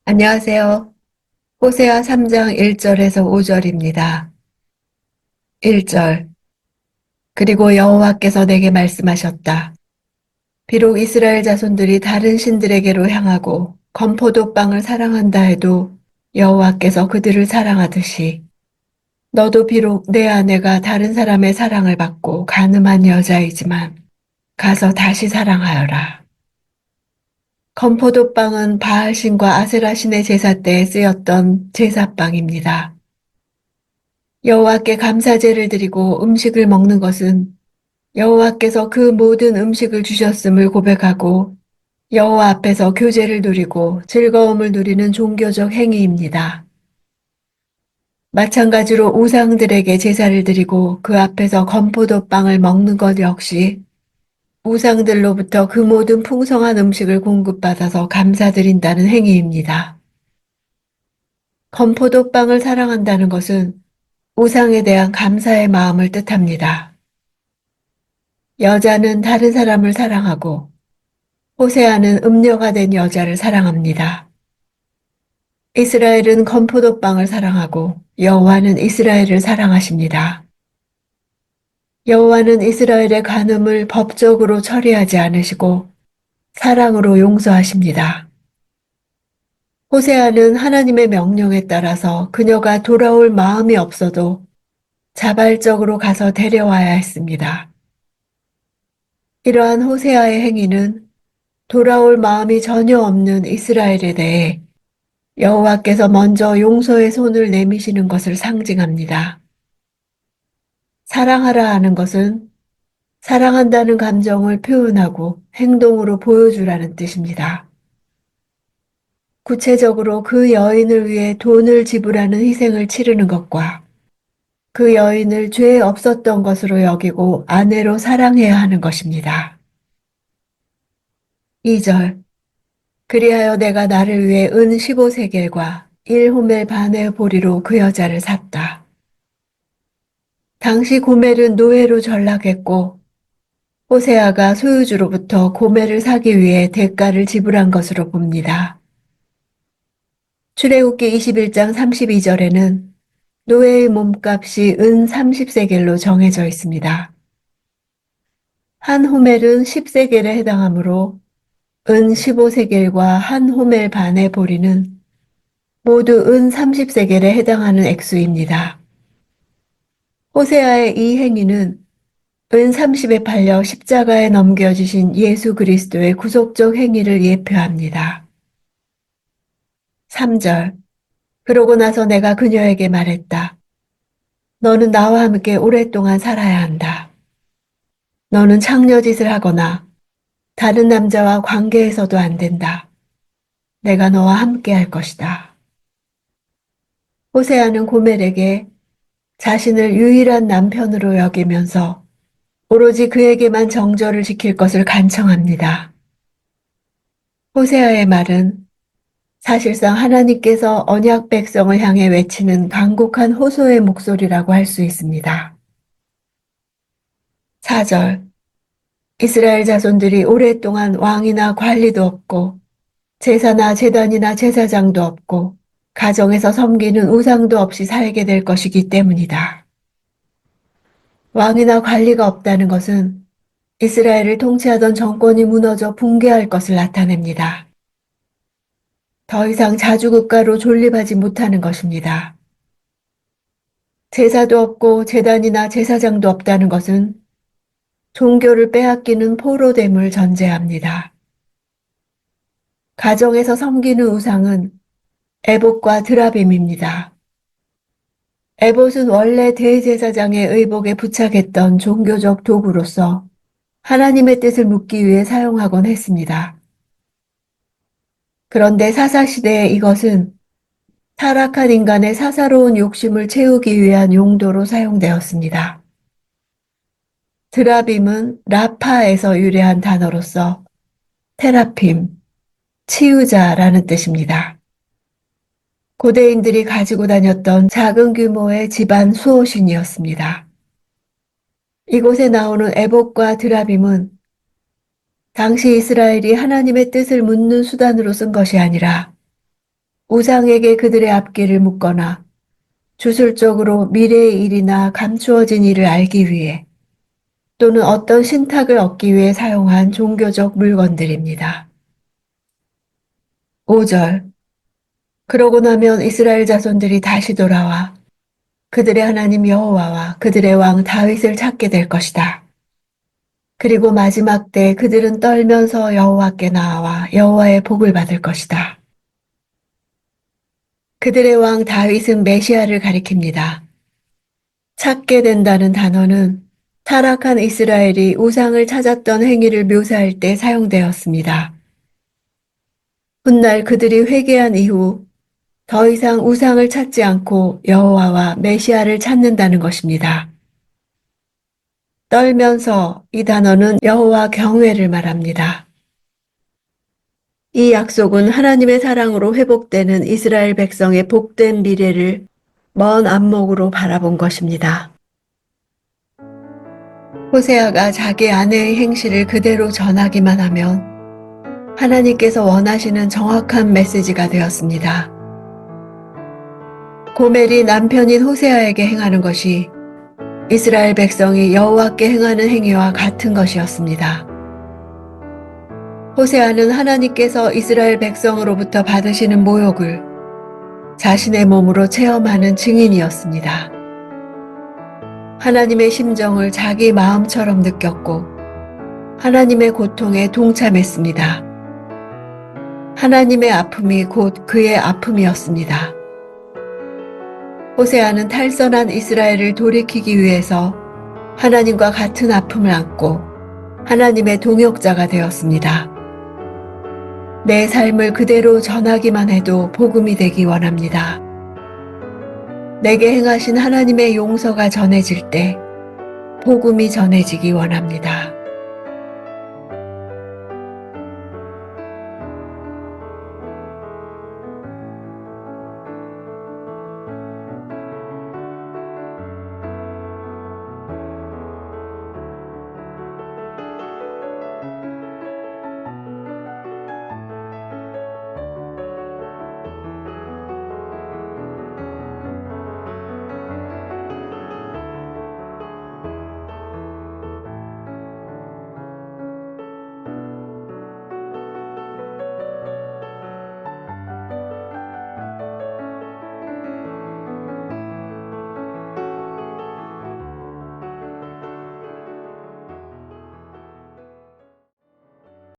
안녕하세요. 호세아 3장 1절에서 5절입니다. 1절. 그리고 여호와께서 내게 말씀하셨다. 비록 이스라엘 자손들이 다른 신들에게로 향하고 건포도 빵을 사랑한다 해도 여호와께서 그들을 사랑하듯이 너도 비록 내 아내가 다른 사람의 사랑을 받고 간음한 여자이지만 가서 다시 사랑하여라. 건포도 빵은 바알신과 아세라신의 제사 때에 쓰였던 제사빵입니다. 여호와께 감사제를 드리고 음식을 먹는 것은 여호와께서 그 모든 음식을 주셨음을 고백하고 여호와 앞에서 교제를 누리고 즐거움을 누리는 종교적 행위입니다. 마찬가지로 우상들에게 제사를 드리고 그 앞에서 건포도 빵을 먹는 것 역시 우상들로부터 그 모든 풍성한 음식을 공급받아서 감사드린다는 행위입니다. 건포도 빵을 사랑한다는 것은 우상에 대한 감사의 마음을 뜻합니다. 여자는 다른 사람을 사랑하고 호세아는 음녀가 된 여자를 사랑합니다. 이스라엘은 건포도빵을 사랑하고 여호와는 이스라엘을 사랑하십니다. 여호와는 이스라엘의 간음을 법적으로 처리하지 않으시고 사랑으로 용서하십니다. 호세아는 하나님의 명령에 따라서 그녀가 돌아올 마음이 없어도 자발적으로 가서 데려와야 했습니다. 이러한 호세아의 행위는 돌아올 마음이 전혀 없는 이스라엘에 대해 여호와께서 먼저 용서의 손을 내미시는 것을 상징합니다. 사랑하라 하는 것은 사랑한다는 감정을 표현하고 행동으로 보여주라는 뜻입니다. 구체적으로 그 여인을 위해 돈을 지불하는 희생을 치르는 것과 그 여인을 죄 없었던 것으로 여기고 아내로 사랑해야 하는 것입니다. 2절. 그리하여 내가 나를 위해 은 15세겔과 1호멜 반의 보리로 그 여자를 샀다. 당시 고멜은 노예로 전락했고 호세아가 소유주로부터 고멜을 사기 위해 대가를 지불한 것으로 봅니다. 출애굽기 21장 32절에는 노예의 몸값이 은 30세겔로 정해져 있습니다. 한 호멜은 10세겔에 해당하므로 은 15세겔과 한 호멜 반의 보리는 모두 은 30세겔에 해당하는 액수입니다. 호세아의 이 행위는 은 30에 팔려 십자가에 넘겨지신 예수 그리스도의 구속적 행위를 예표합니다. 3절. 그러고 나서 내가 그녀에게 말했다. 너는 나와 함께 오랫동안 살아야 한다. 너는 창녀짓을 하거나 다른 남자와 관계해서도 안 된다. 내가 너와 함께 할 것이다. 호세아는 고멜에게 자신을 유일한 남편으로 여기면서 오로지 그에게만 정절을 지킬 것을 간청합니다. 호세아의 말은 사실상 하나님께서 언약 백성을 향해 외치는 간곡한 호소의 목소리라고 할 수 있습니다. 4절. 이스라엘 자손들이 오랫동안 왕이나 관리도 없고 제사나 제단이나 제사장도 없고 가정에서 섬기는 우상도 없이 살게 될 것이기 때문이다. 왕이나 관리가 없다는 것은 이스라엘을 통치하던 정권이 무너져 붕괴할 것을 나타냅니다. 더 이상 자주국가로 존립하지 못하는 것입니다. 제사도 없고 제단이나 제사장도 없다는 것은 종교를 빼앗기는 포로됨을 전제합니다. 가정에서 섬기는 우상은 에봇과 드라빔입니다. 에봇은 원래 대제사장의 의복에 부착했던 종교적 도구로서 하나님의 뜻을 묻기 위해 사용하곤 했습니다. 그런데 사사시대에 이것은 타락한 인간의 사사로운 욕심을 채우기 위한 용도로 사용되었습니다. 드라빔은 라파에서 유래한 단어로서 테라핌, 치유자라는 뜻입니다. 고대인들이 가지고 다녔던 작은 규모의 집안 수호신이었습니다. 이곳에 나오는 에봇과 드라빔은 당시 이스라엘이 하나님의 뜻을 묻는 수단으로 쓴 것이 아니라 우상에게 그들의 앞길을 묻거나 주술적으로 미래의 일이나 감추어진 일을 알기 위해 또는 어떤 신탁을 얻기 위해 사용한 종교적 물건들입니다. 5절. 그러고 나면 이스라엘 자손들이 다시 돌아와 그들의 하나님 여호와와 그들의 왕 다윗을 찾게 될 것이다. 그리고 마지막 때 그들은 떨면서 여호와께 나아와 여호와의 복을 받을 것이다. 그들의 왕 다윗은 메시아를 가리킵니다. 찾게 된다는 단어는 타락한 이스라엘이 우상을 찾았던 행위를 묘사할 때 사용되었습니다. 훗날 그들이 회개한 이후 더 이상 우상을 찾지 않고 여호와와 메시아를 찾는다는 것입니다. 떨면서 이 단어는 여호와 경외를 말합니다. 이 약속은 하나님의 사랑으로 회복되는 이스라엘 백성의 복된 미래를 먼 안목으로 바라본 것입니다. 호세아가 자기 아내의 행실을 그대로 전하기만 하면 하나님께서 원하시는 정확한 메시지가 되었습니다. 고멜이 남편인 호세아에게 행하는 것이 이스라엘 백성이 여호와께 행하는 행위와 같은 것이었습니다. 호세아는 하나님께서 이스라엘 백성으로부터 받으시는 모욕을 자신의 몸으로 체험하는 증인이었습니다. 하나님의 심정을 자기 마음처럼 느꼈고 하나님의 고통에 동참했습니다. 하나님의 아픔이 곧 그의 아픔이었습니다. 호세아는 탈선한 이스라엘을 돌이키기 위해서 하나님과 같은 아픔을 안고 하나님의 동역자가 되었습니다. 내 삶을 그대로 전하기만 해도 복음이 되기 원합니다. 내게 행하신 하나님의 용서가 전해질 때 복음이 전해지기 원합니다.